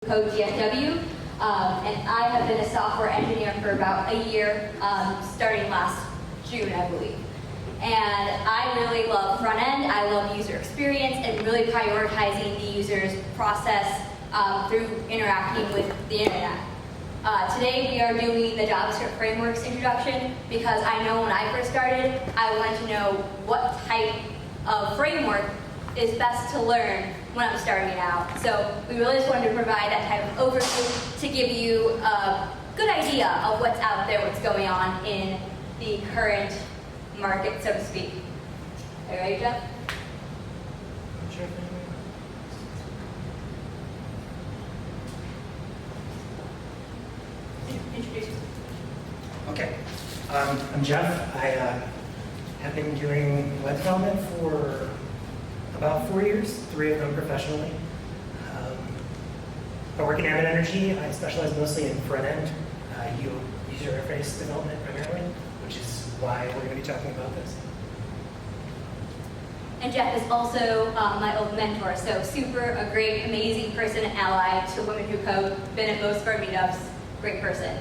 WWCode DFW, and I have been a software engineer for about a year, starting last June, I believe. And I really love front end, I love user experience, and really prioritizing the user's process through interacting with the internet. Today we are doing the JavaScript frameworks introduction because I know when I first started, I wanted to know what type of framework is best to learn when I'm starting out. So we really just wanted to provide that type of overview to give you a good idea of what's out there, what's going on in the current market, so to speak. Are you ready, Jeff? Sure. Introduce yourself. Okay. I'm Jeff. I have been doing web development for about 4 years, 3 of them professionally. I work in Ambit Energy. I specialize mostly in front-end user interface development primarily, which is why we're going to be talking about this. And Jeff is also my old mentor, so a great, amazing person and ally to Women Who Code. Been at most of our meetups. Great person.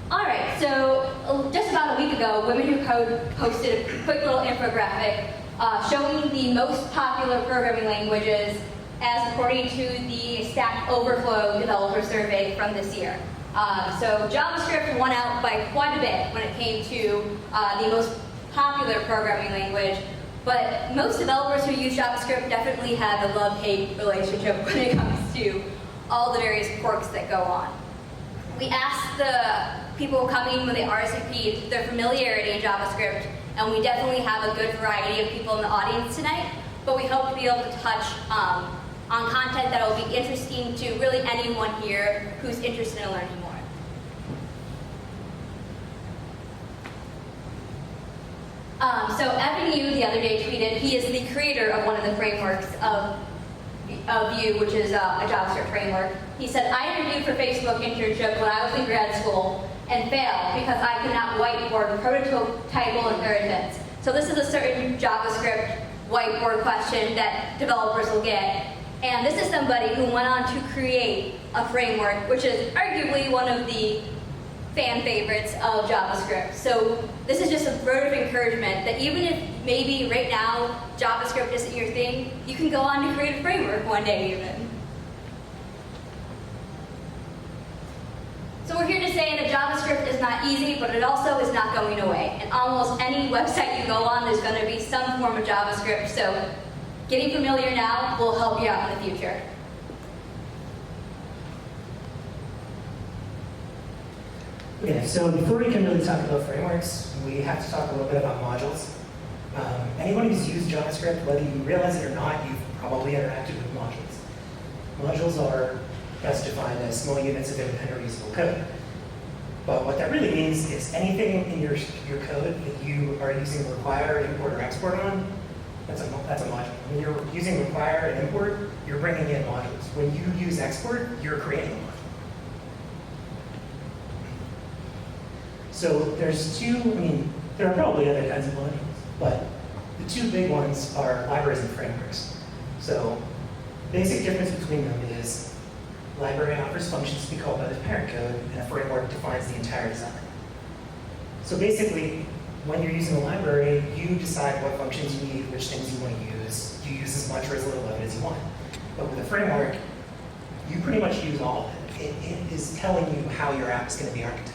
All right, so just about a week ago, Women Who Code posted a quick little infographic showing the most popular programming languages as according to the Stack Overflow developer survey from this year. So JavaScript won out by quite a bit when it came to the most popular programming language, but most developers who use JavaScript definitely have a love-hate relationship when it comes to all the various quirks that go on. We asked the people coming when they RSVP'd their familiarity in JavaScript, and we definitely have a good variety of people in the audience tonight, but we hope to be able to touch on content that will be interesting to really anyone here who's interested in learning more. So Evan Yu the other day tweeted, he is the creator of one of the frameworks of Vue, which is a JavaScript framework. He said, I interviewed for Facebook internship when I was in grad school and failed because I could not whiteboard prototypal inheritance. So this is a certain JavaScript whiteboard question that developers will get. And this is somebody who went on to create a framework, which is arguably one of the fan favorites of JavaScript. So this is just a word of encouragement that even if maybe right now JavaScript isn't your thing, you can go on to create a framework one day even. So we're here to say that JavaScript is not easy, but it also is not going away. And almost any website you go on, there's going to be some form of JavaScript. So getting familiar now will help you out in the future. Okay, so before we can really talk about frameworks, we have to talk a little bit about modules. Anyone who's used JavaScript, whether you realize it or not, you've probably interacted with modules. Modules are best defined as small units of independent reusable code. But what that really means is anything in your code that you are using require, import, or export on, that's a module. When you're using require and import, you're bringing in modules. When you use export, you're creating a module. So there's there are probably other kinds of modules, but the 2 big ones are libraries and frameworks. So basic difference between them is library offers functions to be called by the parent code, and a framework defines the entire design. So basically, when you're using a library, you decide what functions you need, which things you want to use. You use as much or as little of it as you want. But with a framework, you pretty much use all of it. It is telling you how your app is going to be architected.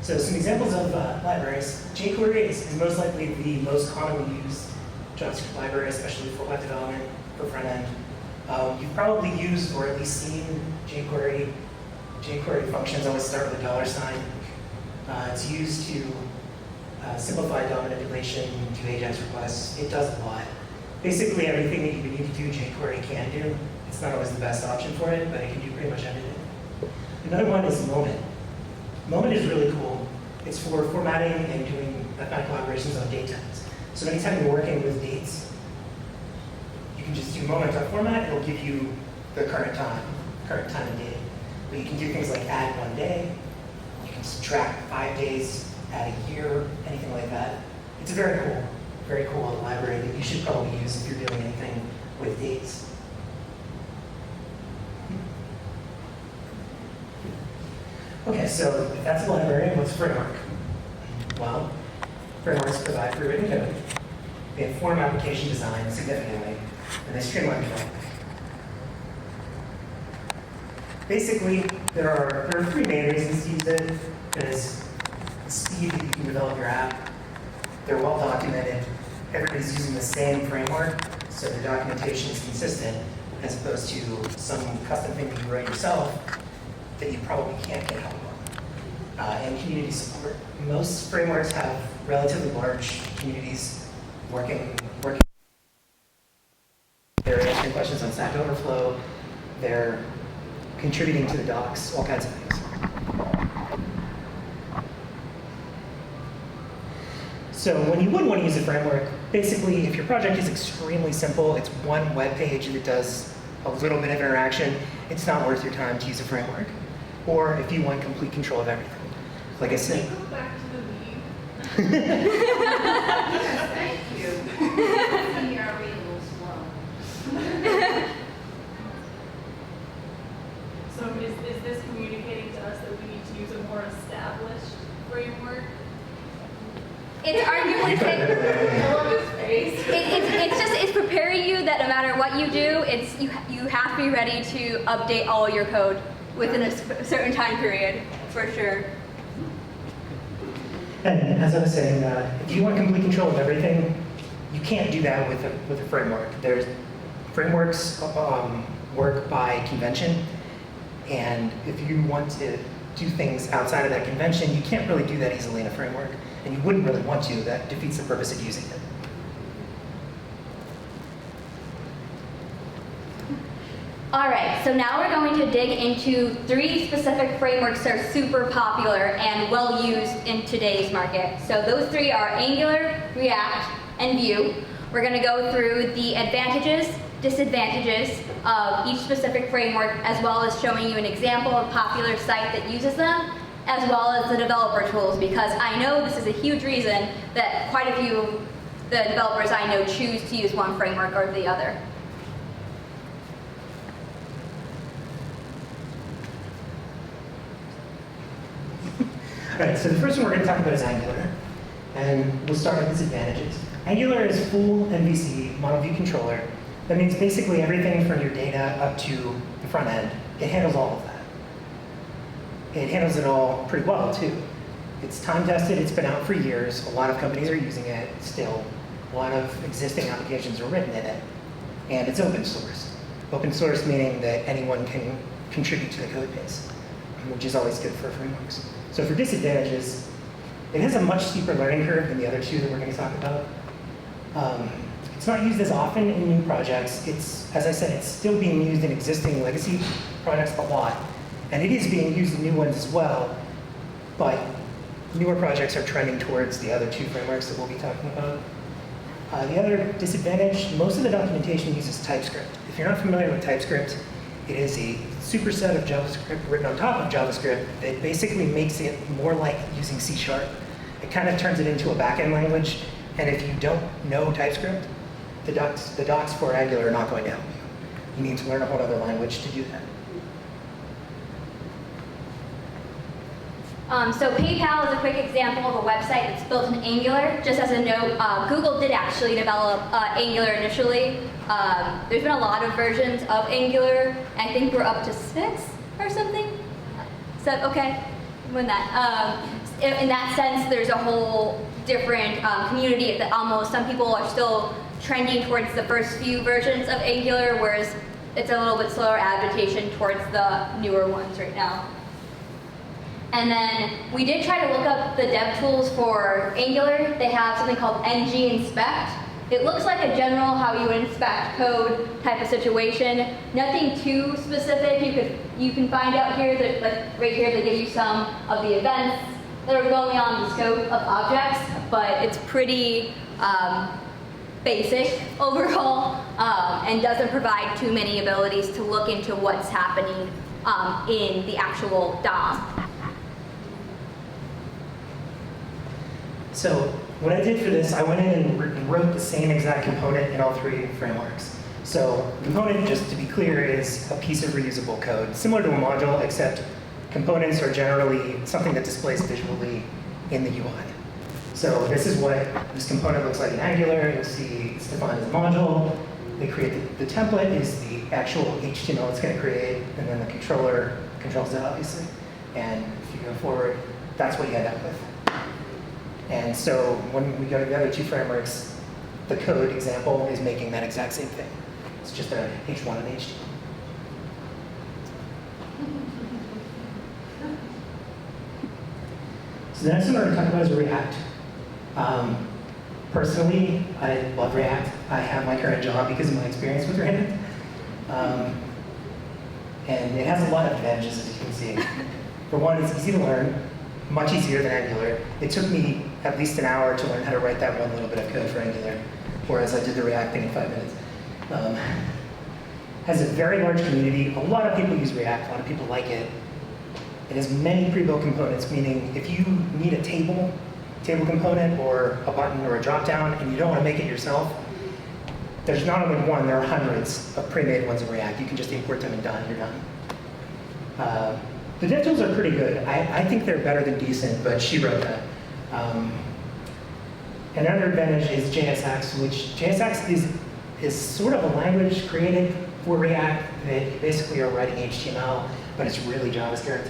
So some examples of libraries. jQuery is most likely the most commonly used JavaScript library, especially for web development, for front end. You've probably used or at least seen jQuery. jQuery functions always start with a $. It's used to simplify dominant relation, do AJAX requests. It does a lot. Basically everything that you would need to do, jQuery can do. It's not always the best option for it, but it can do pretty much everything. Another one is Moment. Moment is really cool. It's for formatting and doing mathematical operations on date times. So anytime you're working with dates, you can just do moment.format. It'll give you the current time and date. But you can do things like add 1 day. You can subtract 5 days, add a year, anything like that. It's very cool very cool library that you should probably use if you're doing anything with dates. Okay, so if that's a library, what's a framework? Well, frameworks provide for written code. They inform application design significantly, and they streamline development. Basically, there are three main reasons to use it. There's the speed that you can develop your app. They're well documented. Everybody's using the same framework, so the documentation is consistent, as opposed to some custom thing that you write yourself that you probably can't get help on. And community support. Most frameworks have relatively large communities working. They're answering questions on Stack Overflow. They're contributing to the docs, all kinds of things. So when you would want to use a framework, basically if your project is extremely simple, it's one web page that does a little bit of interaction, it's not worth your time to use a framework. Or if you want complete control of everything. Like I said. Can we go back to the Vue? Yes, thank you. Here are we a little slow. So is this communicating to us that we need to use a more established framework? It's arguably I love his face. it's preparing you that no matter what you do, you have to be ready to update all your code within a certain time period, for sure. And as I was saying, if you want complete control of everything, you can't do that with a framework. Frameworks work by convention, and if you want to do things outside of that convention, you can't really do that easily in a framework, and you wouldn't really want to. That defeats the purpose of using it. All right, so now we're going to dig into 3 specific frameworks that are super popular and well used in today's market. So those 3 are Angular, React, and Vue. We're going to go through the advantages, disadvantages of each specific framework, as well as showing you an example of a popular site that uses them, as well as the developer tools, because I know this is a huge reason that quite a few of the developers I know choose to use one framework or the other. All right, so the first one we're going to talk about is Angular, and we'll start with disadvantages. Angular is full MVC, mono view controller. That means basically everything from your data up to the front end. It handles all of that. It handles it all pretty well, too. It's time tested, it's been out for years. A lot of companies are using it still. A lot of existing applications are written in it. And it's open source. Open source meaning that anyone can contribute to the code base, which is always good for frameworks. So for disadvantages, it has a much steeper learning curve than the other 2 that we're going to talk about. It's not used as often in new projects. As I said, it's still being used in existing legacy projects a lot. And it is being used in new ones as well. But newer projects are trending towards the other 2 frameworks that we'll be talking about. The other disadvantage, most of the documentation uses TypeScript. If you're not familiar with TypeScript, it is a superset of JavaScript written on top of JavaScript that basically makes it more like using C#. It kind of turns it into a backend language, and if you don't know TypeScript, the docs for Angular are not going to help you. You need to learn a whole other language to do that. So PayPal is a quick example of a website that's built in Angular. Just as a note, Google did actually develop Angular initially. There's been a lot of versions of Angular. I think we're up to 6 or something. So, okay, when that. In that sense, there's a whole different community that almost some people are still trending towards the first few versions of Angular, whereas it's a little bit slower adaptation towards the newer ones right now. And then we did try to look up the dev tools for Angular. They have something called ng-inspect. It looks like a general how you would inspect code type of situation. Nothing too specific. You can find out here that, like right here, they give you some of the events that are going on, the scope of objects, but it's pretty basic overall, and doesn't provide too many abilities to look into what's happening in the actual DOM. So what I did for this, I went in and wrote the same exact component in all three frameworks. So a component, just to be clear, is a piece of reusable code, similar to a module, except components are generally something that displays visually in the UI. So this is what this component looks like in Angular. You'll see it's defined as a module. They create the template is the actual HTML it's going to create, and then the controller controls it, obviously. And if you go forward, that's what you end up with. And so when we go to the other two frameworks, the code example is making that exact same thing. It's just a H1 and H2. So the next one we're going to talk about is React. Personally, I love React. I have my current job because of my experience with React. And it has a lot of advantages, as you can see. For one, it's easy to learn, much easier than Angular. It took me at least an hour to learn how to write that one little bit of code for Angular, whereas I did the React thing in 5 minutes. Has a very large community. A lot of people use React. A lot of people like it. It has many pre-built components, meaning if you need a table component or a button or a drop-down and you don't want to make it yourself, there's not only one, there are hundreds of pre-made ones in React. You can just import them and done, you're done. The dev tools are pretty good. I think they're better than decent, but she wrote that. Another advantage is JSX, which JSX is sort of a language created for React that basically are writing HTML, but it's really JavaScript.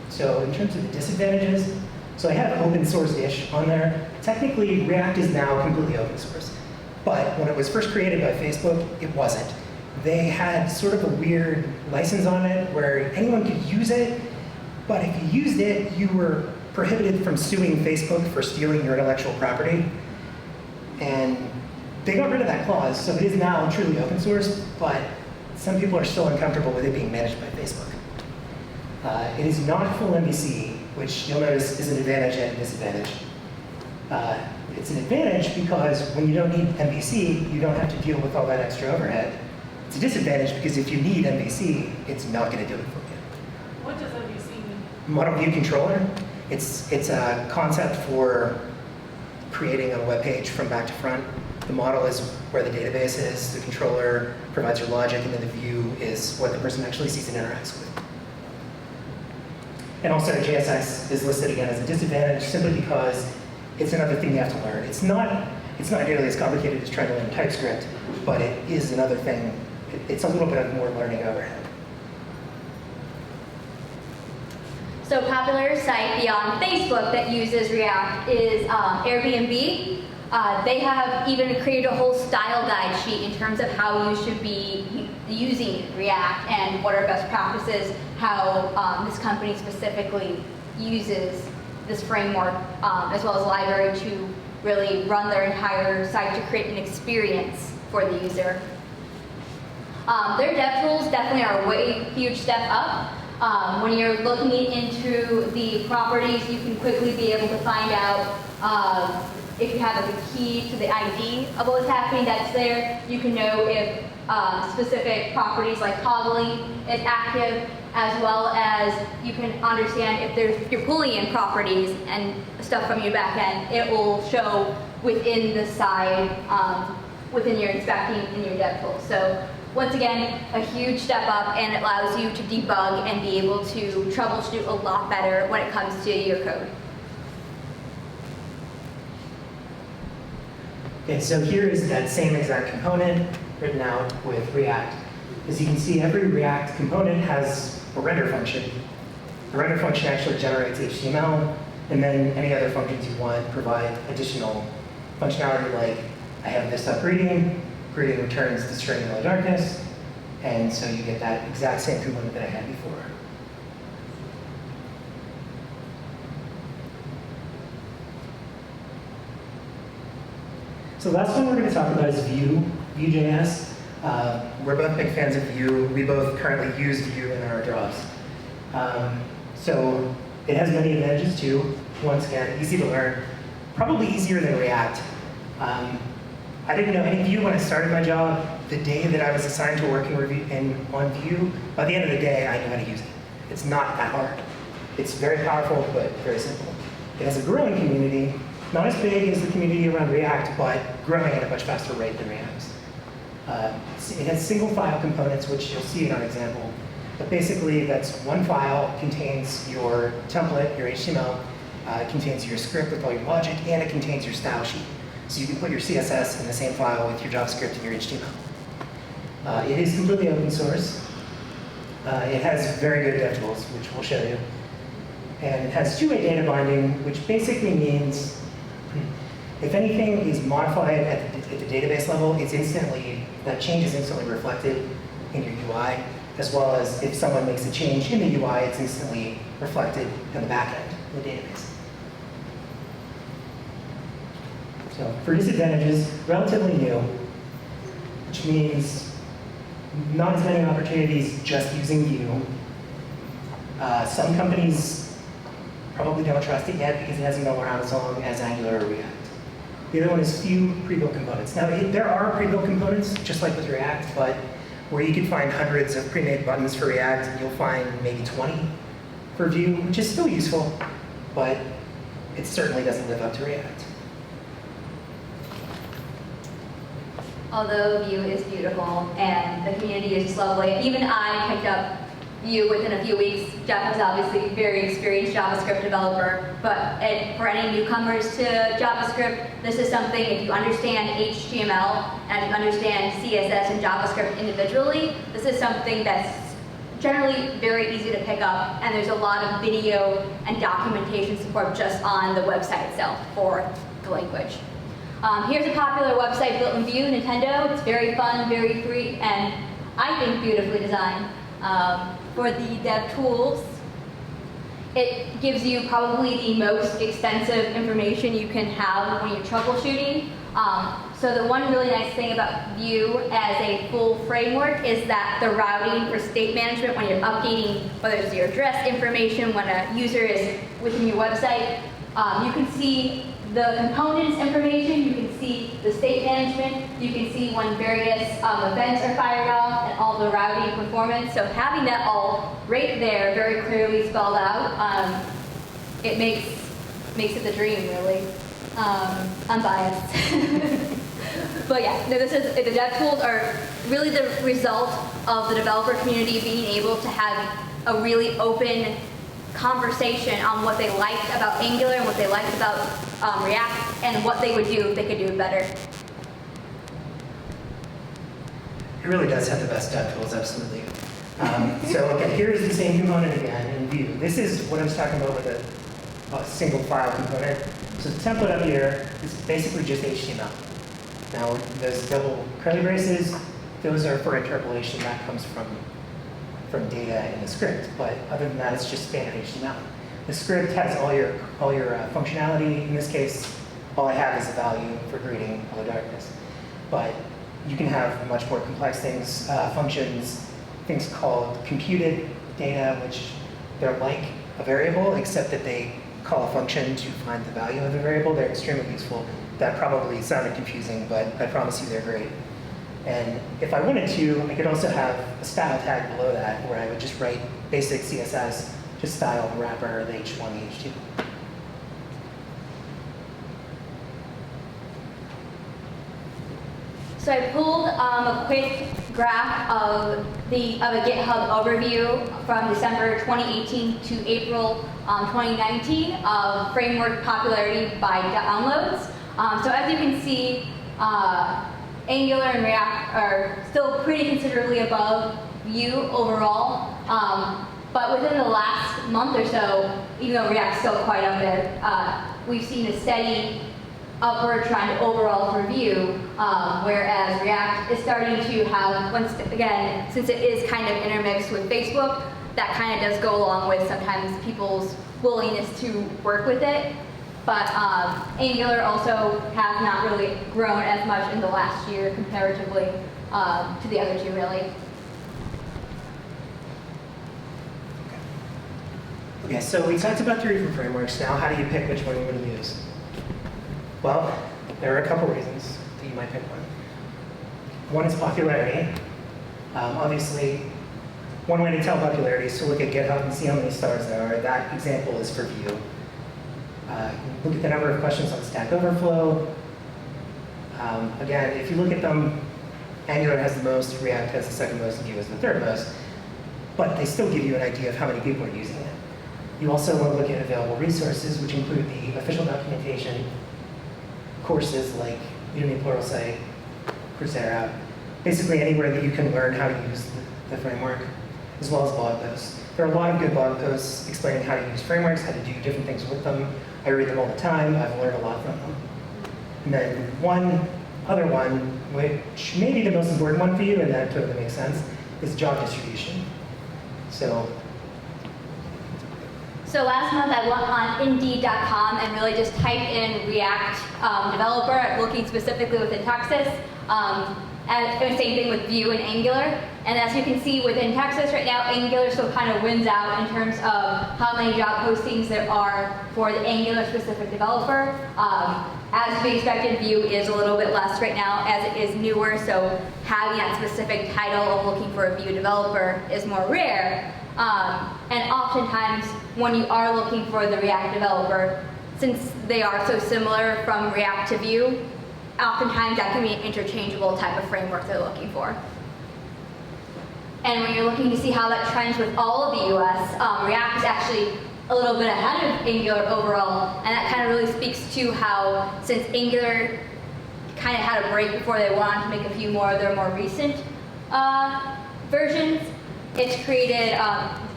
So in terms of the disadvantages, so I have open source-ish on there. Technically, React is now completely open source. But when it was first created by Facebook, it wasn't. They had sort of a weird license on it where anyone could use it, but if you used it, you were prohibited from suing Facebook for stealing your intellectual property. And they got rid of that clause, so it is now truly open source, but some people are still uncomfortable with it being managed by Facebook. It is not full MVC, which you'll notice is an advantage and a disadvantage. It's an advantage because when you don't need MVC, you don't have to deal with all that extra overhead. It's a disadvantage because if you need MVC, it's not going to do it for you. What does MVC mean? Model View Controller. It's a concept for creating a web page from back to front. The model is where the database is, the controller provides your logic, and then the view is what the person actually sees and interacts with. And also JSX is listed again as a disadvantage simply because it's another thing you have to learn. It's not nearly as complicated as trying to learn TypeScript, but it is another thing. It's a little bit of more learning overhead. So a popular site beyond Facebook that uses React is Airbnb. They have even created a whole style guide sheet in terms of how you should be using React and what are best practices, how this company specifically uses this framework as well as library to really run their entire site to create an experience for the user. Their dev tools definitely are a way huge step up. When you're looking into the properties, you can quickly be able to find out if you have a key to the ID of what's happening that's there. You can know if specific properties like toggling is active, as well as you can understand if you're pulling in properties and stuff from your back end, it will show within the side, within your inspecting in your dev tool. So once again, a huge step up, and it allows you to debug and be able to troubleshoot a lot better when it comes to your code. Okay, so here is that same exact component written out with React. As you can see, every React component has a render function. The render function actually generates HTML, and then any other functions you want provide additional functionality like I have this up greeting returns the string hello darkness, and so you get that exact same component that I had before. So the last one we're going to talk about is VueJS. We're both big fans of Vue. We both currently use Vue in our jobs. So it has many advantages too. Once again, easy to learn, probably easier than React. I didn't know any Vue when I started my job. The day that I was assigned to working on Vue, by the end of the day, I knew how to use it. It's not that hard. It's very powerful, but very simple. It has a growing community, Not as big as the community around React, but growing at a much faster rate than React. It has single file components, which you'll see in our example. But basically, that's one file, contains your template, your HTML, it contains your script with all your logic, and it contains your style sheet. So you can put your CSS in the same file with your JavaScript and your HTML. It is completely open source. It has very good dev tools, which we'll show you. And it has two-way data binding, which basically means if anything is modified at the database level, that change is instantly reflected in your UI, as well as if someone makes a change in the UI, it's instantly reflected in the back end of the database. So for disadvantages, relatively new, which means not as many opportunities just using Vue. Some companies probably don't trust it yet because it hasn't been around as long as Angular or React. The other one is few pre-built components. Now, there are pre-built components, just like with React, but where you can find hundreds of pre-made buttons for React, you'll find maybe 20 for Vue, which is still useful, but it certainly doesn't live up to React. Although Vue is beautiful and the community is just lovely, even I picked up Vue within a few weeks. Jeff is obviously a very experienced JavaScript developer, but for any newcomers to JavaScript, this is something, if you understand HTML and you understand CSS and JavaScript individually, this is something that's generally very easy to pick up, and there's a lot of video and documentation support just on the website itself for the language. Here's a popular website built in Vue, Nintendo. It's very fun, very free, and I think beautifully designed. For the dev tools, it gives you probably the most extensive information you can have when you're troubleshooting. So the one really nice thing about Vue as a full framework is that the routing for state management, when you're updating, whether it's your address information, when a user is within your website, you can see the components information, you can see the state management, you can see when various events are fired off and all the routing performance. So having that all right there, very clearly spelled out, it makes it the dream, really. Unbiased. But yeah, no, the dev tools are really the result of the developer community being able to have a really open conversation on what they liked about Angular and what they liked about React and what they would do if they could do it better. It really does have the best dev tools, absolutely. So okay, here's the same component again in Vue. This is what I was talking about with a single file component. So the template up here is basically just HTML. Now, those double curly braces, those are for interpolation. That comes from data in the script, but other than that, it's just standard HTML. The script has all your functionality. In this case, all I have is a value for greeting hello darkness. But you can have much more complex things, functions, things called computed data, which they're like a variable, except that they call a function to find the value of the variable. They're extremely useful. That probably sounded confusing, but I promise you they're great. And if I wanted to, I could also have a style tag below that where I would just write basic CSS, just style the wrapper, the H1, the H2. So I pulled a quick graph of a GitHub overview from December 2018 to April 2019 of framework popularity by downloads. So as you can see, Angular and React are still pretty considerably above Vue overall. But within the last month or so, even though React's still quite up there, we've seen a steady upward trend overall for Vue, whereas React is starting to have, once again, since it is kind of intermixed with Facebook, that kind of does go along with sometimes people's willingness to work with it. But Angular also has not really grown as much in the last year comparatively to the other two, really. Okay, so we talked about 3 different frameworks. Now, how do you pick which one you're going to use? Well, there are a couple reasons that you might pick one. One is popularity. Obviously, one way to tell popularity is to look at GitHub and see how many stars there are. That example is for Vue. Look at the number of questions on Stack Overflow. Again, if you look at them, Angular has the most, React has the second most, and Vue has the third most. But they still give you an idea of how many people are using it. You also want to look at available resources, which include the official documentation, courses like Udemy Pluralsight, Coursera, basically anywhere that you can learn how to use the framework, as well as blog posts. There are a lot of good blog posts explaining how to use frameworks, how to do different things with them. I read them all the time. I've learned a lot from them. And then one other one, which may be the most important one for you, and that totally makes sense, is job distribution. So last month I went on Indeed.com and really just typed in React developer, looking specifically within Texas. And the same thing with Vue and Angular. And as you can see within Texas right now, Angular still kind of wins out in terms of how many job postings there are for the Angular specific developer. As to be expected, Vue is a little bit less right now as it is newer, so having that specific title of looking for a Vue developer is more rare. And oftentimes, when you are looking for the React developer, since they are so similar from React to Vue, oftentimes that can be an interchangeable type of framework they're looking for. And when you're looking to see how that trends with all of the US, React is actually a little bit ahead of Angular overall, and that kind of really speaks to how, since Angular kind of had a break before they wanted to make a few more of their more recent versions, it's created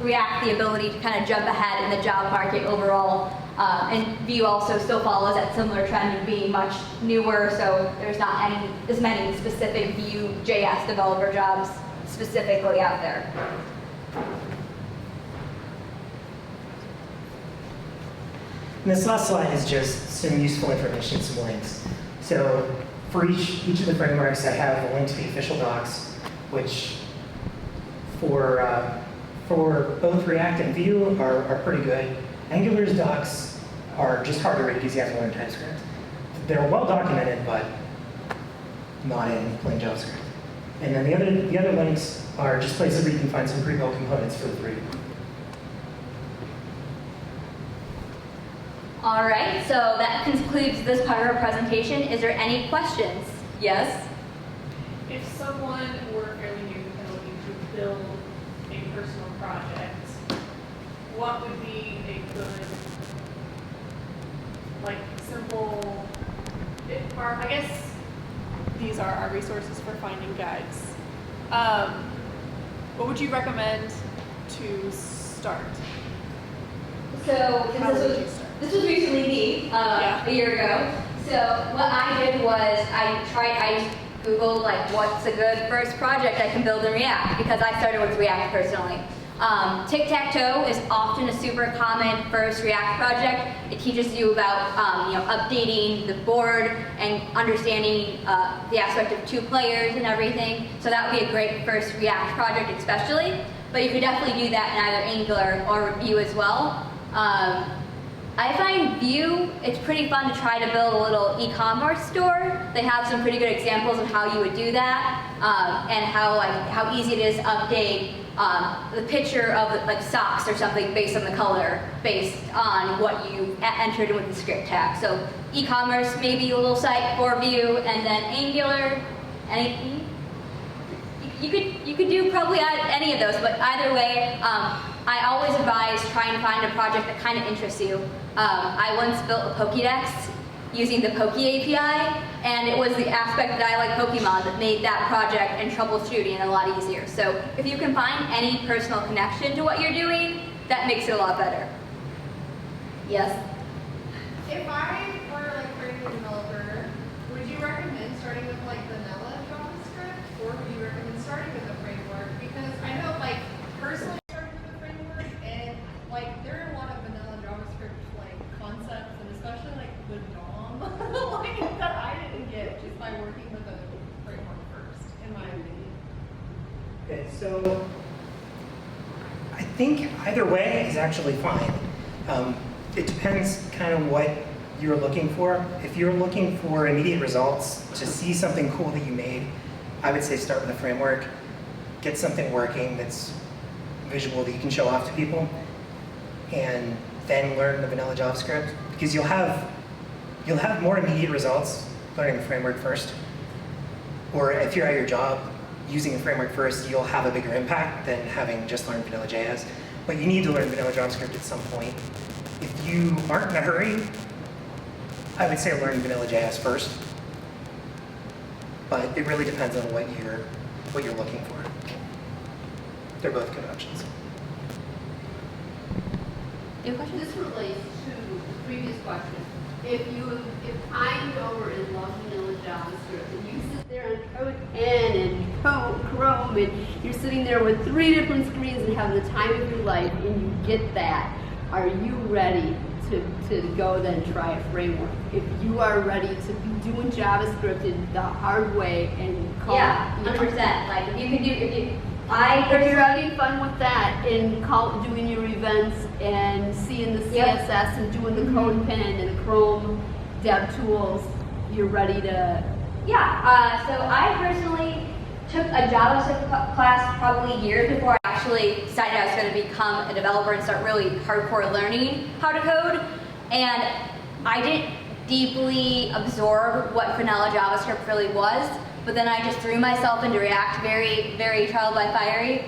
React the ability to kind of jump ahead in the job market overall. And Vue also still follows that similar trend of being much newer, so there's not as many specific VueJS developer jobs specifically out there. And this last slide is just some useful information, some links. So for each of the frameworks, I have a link to the official docs, which for both React and Vue are pretty good. Angular's docs are just hard to read because you have to learn TypeScript. They're well documented, but not in plain JavaScript. And then the other links are just places where you can find some pre-built components for free. All right, so that concludes this part of our presentation. Is there any questions? Yes? If someone were fairly new and looking to build a personal project, what would be a good, like, simple, or I guess these are our resources for finding guides. What would you recommend to start? So How would you start? this was recently me, a year ago. So what I did was I Googled like what's a good first project I can build in React, because I started with React personally. Tic-tac-toe is often a super common first React project. It teaches you about updating the board and understanding the aspect of 2 players and everything. So that would be a great first React project especially. But you could definitely do that in either Angular or Vue as well. I find Vue, it's pretty fun to try to build a little e-commerce store. They have some pretty good examples of how you would do that, and how easy it is to update the picture of like socks or something based on the color, based on what you entered with the script tag. So e-commerce, maybe a little site for Vue, and then Angular. You could do probably any of those, but either way, I always advise trying to find a project that kind of interests you. I once built a Pokédex using the Poke API, and it was the aspect that I like Pokemon that made that project and troubleshooting a lot easier. So if you can find any personal connection to what you're doing, that makes it a lot better. Yes? If I were like a creative developer, would you recommend starting with like vanilla JavaScript, or would you recommend starting with a framework? Because I know like personally starting with a framework, and like there are a lot of vanilla JavaScript like concepts, and especially like the DOM like that I didn't get just by working with a framework first, in my opinion. Okay, so I think either way is actually fine. It depends kind of what you're looking for. If you're looking for immediate results, to see something cool that you made, I would say start with a framework. Get something working that's visual that you can show off to people, and then learn the vanilla JavaScript. because you'll have more immediate results learning the framework first. Or if you're at your job using the framework first, you'll have a bigger impact than having just learned vanilla JS. But you need to learn vanilla JavaScript at some point. If you aren't in a hurry, I would say learn vanilla JS first. But it really depends on what you're looking for. They're both good options. Your question? This relates to the previous question. If I know and love vanilla JavaScript, and you sit there and code N and code Chrome, and you're sitting there with 3 different screens and having the time of your life, and you get that, are you ready to go then try a framework? If you are ready to be doing JavaScript in the hard way and call Yeah, 100%. Like if you can do, if you're having fun with that and doing your events and seeing the CSS and doing the code pen and the Chrome dev tools, you're ready to. Yeah, so I personally took a JavaScript class probably years before I actually decided I was going to become a developer and start really hardcore learning how to code. And I didn't deeply absorb what vanilla JavaScript really was. But then I just threw myself into React, very, very trial by fire.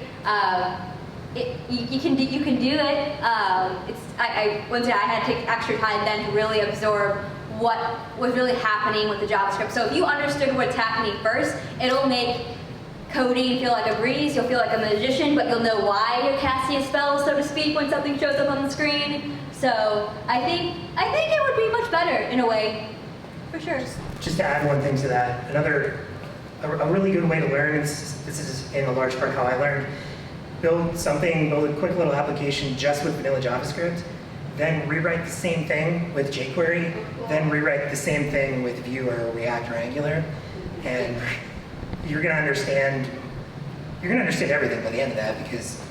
You can do it. Once I had to take extra time then to really absorb what was really happening with the JavaScript. So if you understood what's happening first, it'll make coding feel like a breeze. You'll feel like a magician, but you'll know why you're casting a spell, so to speak, when something shows up on the screen. So I think it would be much better in a way, for sure. Just to add one thing to that, a really good way to learn, this is in a large part how I learned, build a quick little application just with vanilla JavaScript, then rewrite the same thing with jQuery, then rewrite the same thing with Vue or React or Angular, and you're gonna understand everything by the end of that because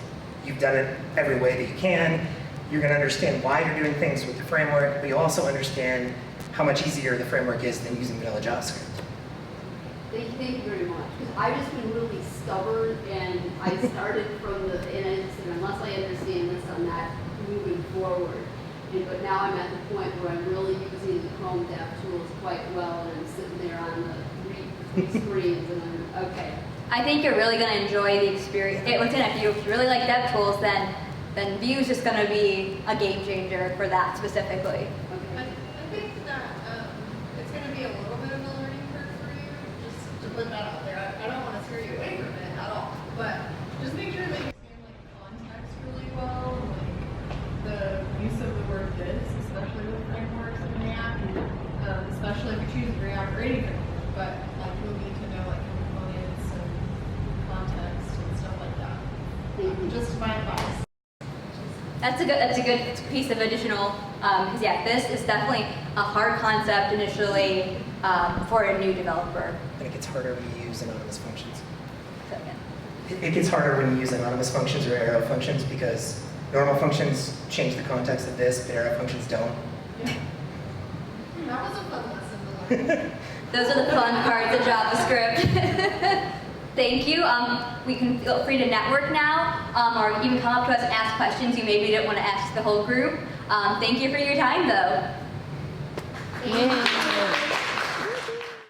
you've done it every way that you can. You're gonna understand why you're doing things with the framework, but you'll also understand how much easier the framework is than using vanilla JavaScript. Thank you very much. Because I've just been really stubborn, and I started from and I said, unless I understand this, I'm not moving forward. But now I'm at the point where I'm really using the Chrome dev tools quite well, and I'm sitting there on the three screens, and I'm okay. I think you're really going to enjoy the experience. If you really like dev tools, then Vue is just going to be a game changer for that specifically. I think that it's going to be a little bit of a learning curve for you, just to put that out there. I don't want to scare you away from it at all, but just make sure that you understand like context really well, like the use of the word this, especially with frameworks and React, especially if you choose React or anything. But like you'll need to know like components and context and stuff like that. Just my advice. That's a good piece of additional, because this is definitely a hard concept initially for a new developer. And it gets harder when you use anonymous functions. So, yeah. It gets harder when you use anonymous functions or arrow functions because normal functions change the context of this, but arrow functions don't. Yeah. That was a fun lesson to learn. Those are the fun parts of JavaScript. Thank you. We can feel free to network now, or even come up to us and ask questions you maybe didn't want to ask the whole group. Thank you for your time, though. Yeah.